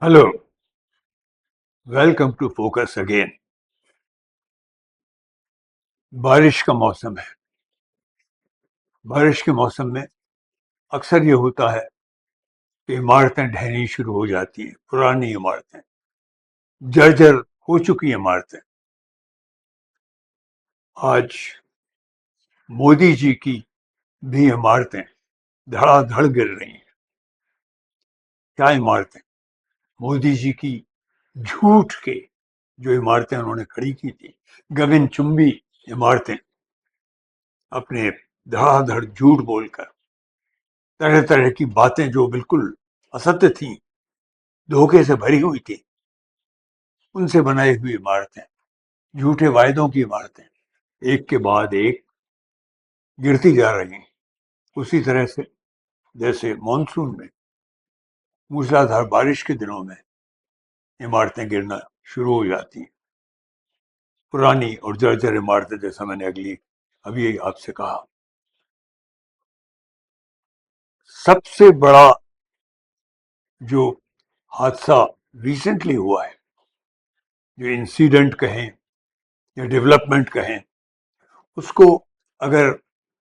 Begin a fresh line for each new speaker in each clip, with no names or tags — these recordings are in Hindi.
Hello, welcome to focus again. बारिश का मौसम है। बारिश के मौसम में अक्सर ये होता है कि इमारतें ढहनी शुरू हो जाती हैं, पुरानी इमारतें, जर्जर हो चुकी इमारतें। आज मोदी जी की भी इमारतें धड़ाधड़ गिर रही हैं। क्या इमारतें? मोदी जी की झूठ के जो इमारतें उन्होंने खड़ी की थी, गगनचुंबी इमारतें, अपने धड़ाधड़ झूठ बोलकर, तरह तरह की बातें जो बिल्कुल असत्य थी, धोखे से भरी हुई थी, उनसे बनाई हुई इमारतें, झूठे वायदों की इमारतें, एक के बाद एक गिरती जा रही हैं। उसी तरह से जैसे मानसून में, मूसलाधार बारिश के दिनों में इमारतें गिरना शुरू हो जाती हैं। पुरानी और जर्जर इमारतें, जैसा मैंने अभी आपसे कहा। सबसे बड़ा जो हादसा रिसेंटली हुआ है, जो इंसिडेंट कहें या डेवलपमेंट कहें, उसको अगर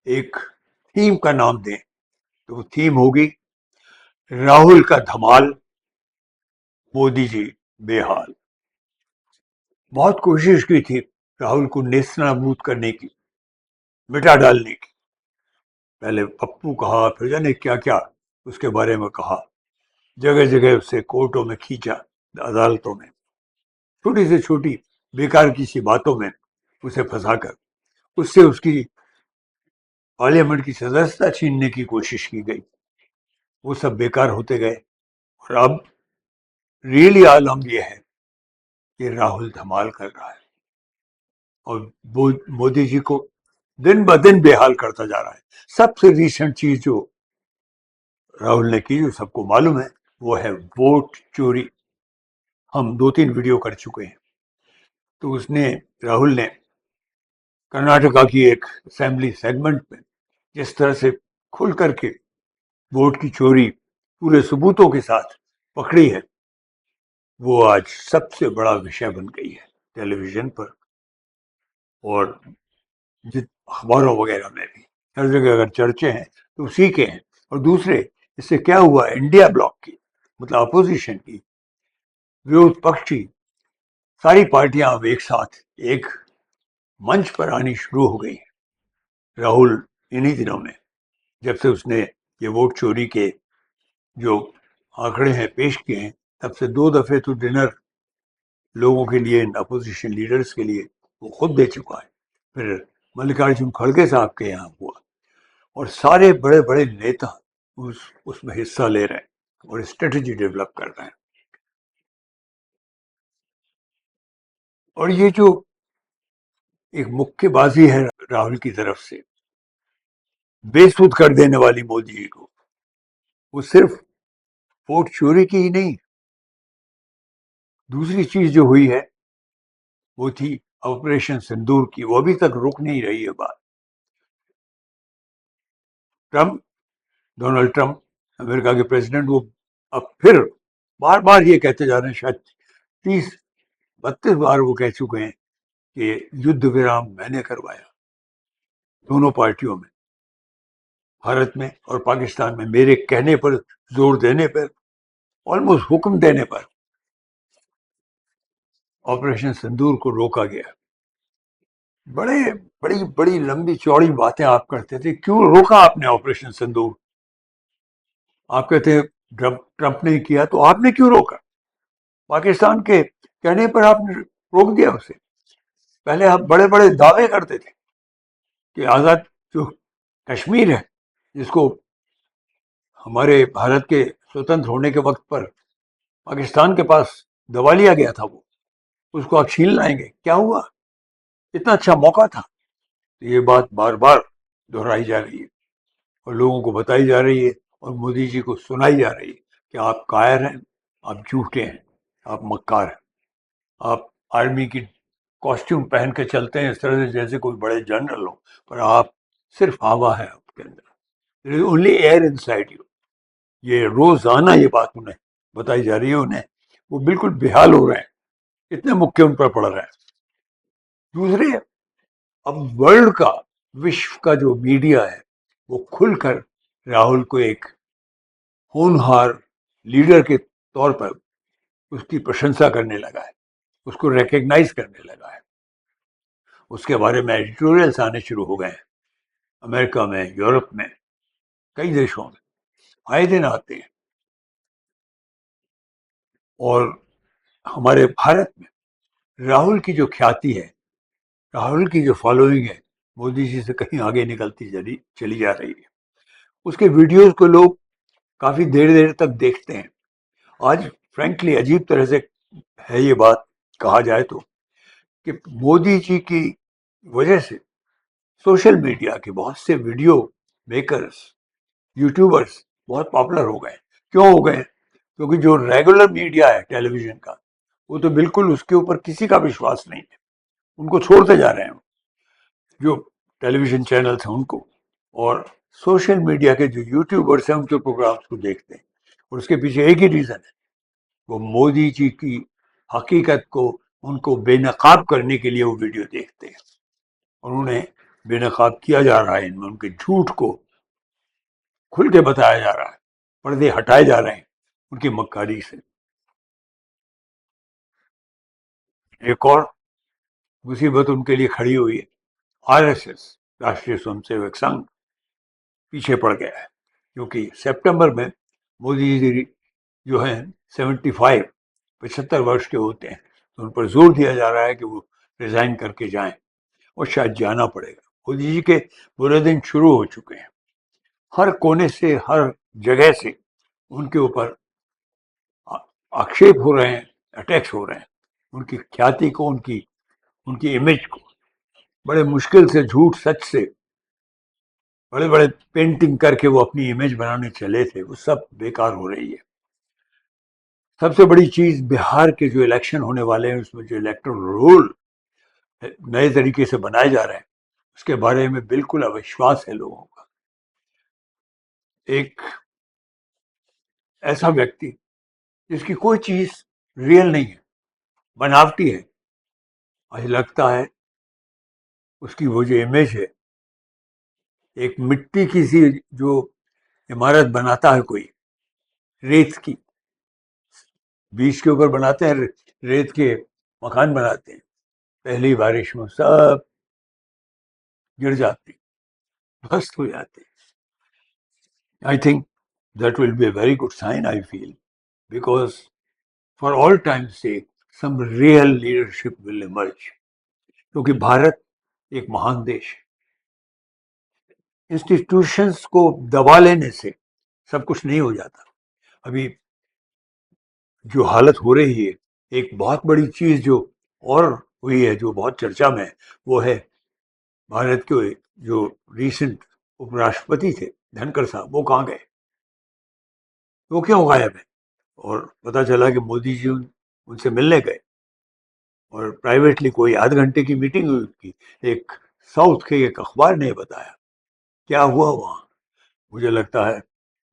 एक थीम का नाम दें तो वो थीम होगी राहुल का धमाल, मोदी जी बेहाल। बहुत कोशिश की थी राहुल को नेस्तनाबूद करने की, मिटा डालने की। पहले पप्पू कहा, फिर जाने क्या क्या उसके बारे में कहा। जगह जगह उसे कोर्टों में खींचा, अदालतों में, छोटी से छोटी बेकार की सी बातों में उसे फंसाकर उससे उसकी पार्लियामेंट की सदस्यता छीनने की कोशिश की गई। वो सब बेकार होते गए और अब रियली आलम यह है कि राहुल धमाल कर रहा है और मोदी जी को दिन ब दिन बेहाल करता जा रहा है। सबसे रिसेंट चीज जो राहुल ने की, जो सबको मालूम है, वो है वोट चोरी। हम 2-3 वीडियो कर चुके हैं। तो उसने, राहुल ने, कर्नाटका की एक असेंबली सेगमेंट में जिस तरह से खुल करके वोट की चोरी पूरे सबूतों के साथ पकड़ी है, वो आज सबसे बड़ा विषय बन गई है टेलीविजन पर और अखबारों वगैरह में भी। हर जगह अगर चर्चे हैं तो उसी के हैं। और दूसरे, इससे क्या हुआ, इंडिया ब्लॉक की, मतलब अपोजिशन की, विरोध पक्ष की सारी पार्टियां अब एक साथ एक मंच पर आनी शुरू हो गई। राहुल इन्हीं दिनों में, जब से उसने ये वोट चोरी के जो आंकड़े हैं पेश किए हैं, तब से 2 दफे तो डिनर लोगों के लिए, अपोजिशन लीडर्स के लिए वो खुद दे चुका है। फिर मल्लिकार्जुन खड़गे साहब के यहाँ हुआ और सारे बड़े बड़े नेता उसमें हिस्सा ले रहे हैं और स्ट्रेटजी डेवलप कर रहे हैं। और ये जो एक मुक्केबाजी है राहुल की तरफ से, बेसुध कर देने वाली मोदी जी को, वो सिर्फ वोट चोरी की ही नहीं, दूसरी चीज जो हुई है वो थी ऑपरेशन सिंदूर की। वो अभी तक रुक नहीं रही है बात। ट्रंप, डोनाल्ड ट्रंप, अमेरिका के प्रेसिडेंट, वो अब फिर बार बार ये कहते जा रहे हैं, शायद 30-32 बार वो कह चुके हैं कि युद्ध विराम मैंने करवाया। दोनों पार्टियों में, भारत में और पाकिस्तान में, मेरे कहने पर, जोर देने पर, ऑलमोस्ट हुक्म देने पर ऑपरेशन सिंदूर को रोका गया। बड़े बड़ी बड़ी लंबी चौड़ी बातें आप करते थे, क्यों रोका आपने ऑपरेशन सिंदूर? आप कहते ट्रंप ने किया, तो आपने क्यों रोका? पाकिस्तान के कहने पर आपने रोक दिया उसे। पहले आप बड़े बड़े दावे करते थे कि आजाद जो कश्मीर है, जिसको हमारे भारत के स्वतंत्र होने के वक्त पर पाकिस्तान के पास दबा लिया गया था, वो उसको आप छीन लाएंगे। क्या हुआ? इतना अच्छा मौका था। तो ये बात बार बार दोहराई जा रही है और लोगों को बताई जा रही है और मोदी जी को सुनाई जा रही है कि आप कायर हैं, आप झूठे हैं, आप मक्कार हैं। आप आर्मी की कॉस्ट्यूम पहन के चलते हैं इस तरह से जैसे कोई बड़े जनरल हो, पर आप सिर्फ हवा है आपके अंदर। There is only air inside you. ये रोजाना ये बात उन्हें बताई जा रही है उन्हें, वो बिल्कुल बेहाल हो रहे हैं, इतने मुक्के उन पर पड़ रहे हैं। दूसरे, अब वर्ल्ड का, विश्व का जो मीडिया है वो खुलकर राहुल को एक होनहार लीडर के तौर पर उसकी प्रशंसा करने लगा है, उसको रिकग्नाइज करने लगा है। उसके बारे में एडिटोरियल्स आने शुरू हो गए हैं, अमेरिका में, यूरोप में, कई देशों में आए दिन आते हैं। और हमारे भारत में राहुल की जो ख्याति है, राहुल की जो फॉलोइंग है, मोदी जी से कहीं आगे निकलती चली जा रही है। उसके वीडियोस को लोग काफी देर देर तक देखते हैं। आज फ्रैंकली अजीब तरह से है ये बात, कहा जाए तो, कि मोदी जी की वजह से सोशल मीडिया के बहुत से वीडियो मेकर्स, यूट्यूबर्स बहुत पॉपुलर हो गए। क्यों हो गए? क्योंकि जो रेगुलर मीडिया है टेलीविजन का, वो तो बिल्कुल उसके ऊपर किसी का विश्वास नहीं है, उनको छोड़ते जा रहे हैं जो टेलीविजन चैनल्स हैं उनको, और सोशल मीडिया के जो यूट्यूबर्स हैं उनके प्रोग्राम्स को देखते हैं। और उसके पीछे एक ही रीज़न है, वो मोदी जी की हकीकत को, उनको बेनकाब करने के लिए वो वीडियो देखते हैं, और उन्हें बेनकाब किया जा रहा है। इनमें उनके झूठ को खुल के बताया जा रहा है, पर्दे हटाए जा रहे हैं उनकी मक्कारी से। एक और मुसीबत उनके लिए खड़ी हुई है, आरएसएस, राष्ट्रीय स्वयंसेवक संघ, पीछे पड़ गया है। क्योंकि सितंबर में मोदी जी जो है 75 के होते हैं, तो उन पर जोर दिया जा रहा है कि वो रिजाइन करके जाएं, और शायद जाना पड़ेगा। मोदी जी के बुरे दिन शुरू हो चुके हैं। हर कोने से, हर जगह से उनके ऊपर आक्षेप हो रहे हैं, अटैक्स हो रहे हैं। उनकी ख्याति को, उनकी उनकी इमेज को बड़े मुश्किल से, झूठ सच से, बड़े बड़े पेंटिंग करके वो अपनी इमेज बनाने चले थे, वो सब बेकार हो रही है। सबसे बड़ी चीज, बिहार के जो इलेक्शन होने वाले हैं उसमें जो इलेक्टोरल रोल नए तरीके से बनाए जा रहे हैं, उसके बारे में बिल्कुल अविश्वास है लोगों का। एक ऐसा व्यक्ति जिसकी कोई चीज रियल नहीं है, बनावटी है, मुझे लगता है उसकी वो जो इमेज है, एक मिट्टी की सी जो इमारत बनाता है कोई, रेत की, बीच के ऊपर बनाते हैं, रेत के मकान बनाते हैं, पहली बारिश में सब गिर जाते, ध्वस्त हो जाते। I think that will be a very good sign, I feel, because for all time's sake, some real leadership will emerge. क्योंकि भारत एक महान देश है, इंस्टीट्यूशंस को दबा लेने से सब कुछ नहीं हो जाता। अभी जो हालत हो रही है, एक बहुत बड़ी चीज जो और हुई है, जो बहुत चर्चा में है, वो है भारत के जो रिसेंट उपराष्ट्रपति थे धनखड़ साहब, वो कहाँ गए, वो क्यों गायब है? और पता चला कि मोदी जी उनसे मिलने गए, और प्राइवेटली कोई आध घंटे की मीटिंग हुई उनकी। एक साउथ के एक अखबार ने बताया क्या हुआ वहाँ। मुझे लगता है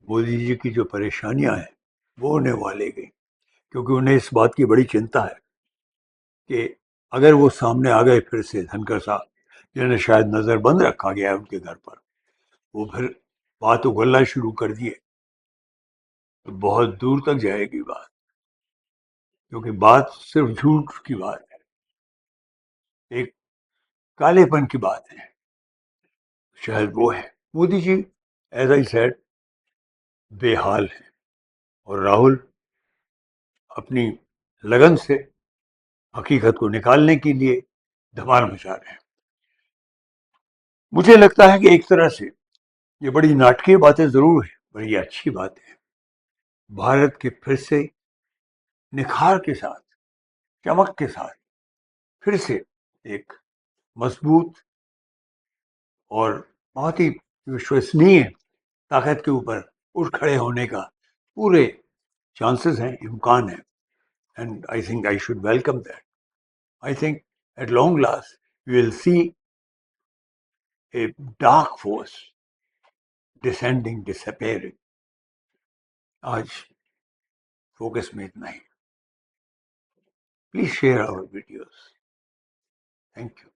मोदी जी की जो परेशानियां हैं वो होने वाले गई, क्योंकि उन्हें इस बात की बड़ी चिंता है कि अगर वो सामने आ गए फिर से धनखड़ साहब, जिन्हें शायद नजरबंद रखा गया है उनके घर पर, वो फिर बात उगलना शुरू कर दिए तो बहुत दूर तक जाएगी बात, क्योंकि बात सिर्फ झूठ की बात है, एक कालेपन की बात है, शायद वो है। Modi ji, as I said, बेहाल है, और राहुल अपनी लगन से हकीकत को निकालने के लिए धमाल मचा रहे हैं। मुझे लगता है कि एक तरह से ये बड़ी नाटकीय बातें जरूर है, पर ये अच्छी बात है। भारत के फिर से निखार के साथ, चमक के साथ, फिर से एक मजबूत और बहुत ही विश्वसनीय ताकत के ऊपर उठ खड़े होने का पूरे चांसेस हैं, इम्कान है। And I think I should welcome that. I think at long last we will see a dark force descending, disappearing. आज फोकस में इतना ही। Please share our videos. Thank you.